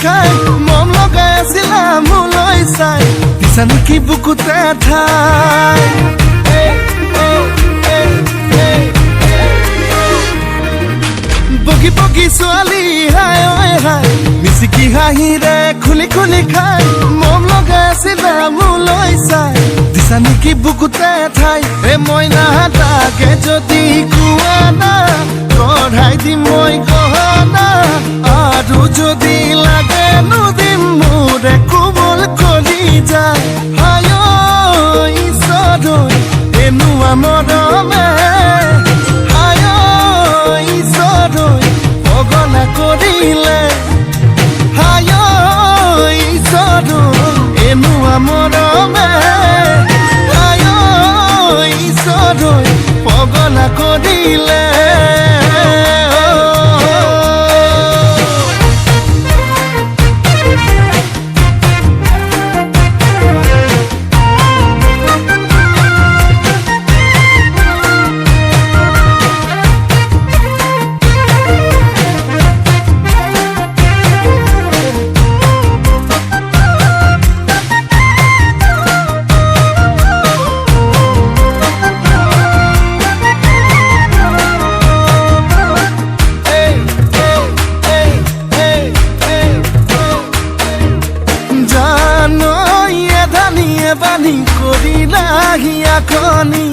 খাই মম লগাই আছিলা মোলৈ চাই দিছা নেকি বুকুতে ঠাই বগি বগি ছোৱালী হাই ঐ হাই মিচিকি হাঁহিৰে খুলি খুলি খাই মম লগাই আছিলা মোলৈ চাই দিছা নেকি বুকুতে ঠাই মইনা তাকে যদি কোৱা না কঢ়াই দিম মই গহনা আৰু যদি লাগে নুদিম মোৰে কোমল কলি যায় হাই ঈশ্বৰ এনেকুৱা মৰমে হাই ঈশ্বৰ পগলা কৰিলে হাই ঈশ্বৰ এনেকুৱা মৰমে হাই ঈশ্বৰ পগলা কৰিলে বানি কৰিলা হিয়াখনি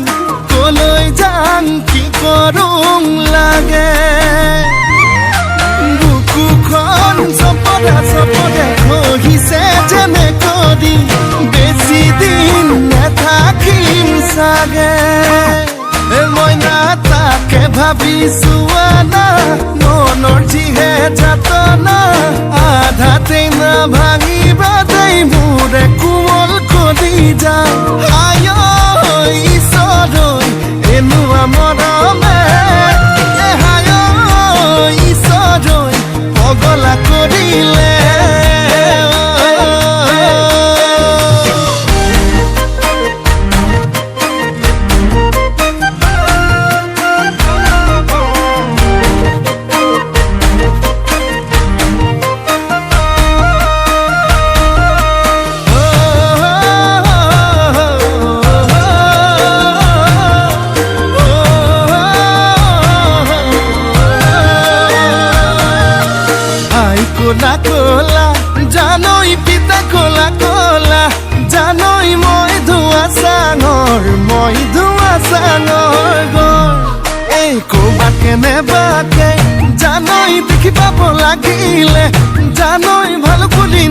কলৈ যাম কি কৰোং লাগে বুকুখন চপদা চপদে খহিছে যেনে কৰি বেছি দিন নেথাকিম চাগে মইনা তাকে ভাবিছো আনা মনৰ যিহে যাতনা আধাতে না ভাঙিবা দেই মোৰে কোমল কৰি যায় হাই ঈশ্বৰ এনেকুৱা মৰমে হাই ঈশ্বৰ পগলা কৰিলে কোলা কোলা জানই পিতা কোলা কোলা জানই মই ধোৱা চাঙৰ গৰ এই ক'ৰবাত কেনেবাকে জানই দেখি পাব লাগিলে জানই ভাল বুলি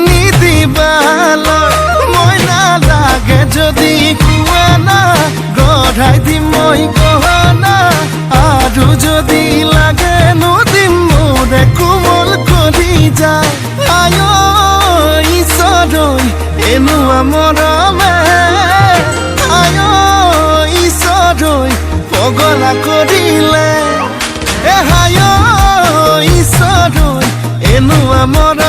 নিদিবা মই নালাগে যদি কোৱা না গঢ়াই দিম মই গহনা আৰু যদি লাগে নুদিম মোৰে কোমল কৰি যায় হাই ঈশ্বৰ এনেকুৱা মৰমে হাই ঈশ্বৰ পগলা কৰিলে হাই ঈশ্বৰ এনেকুৱা মৰমে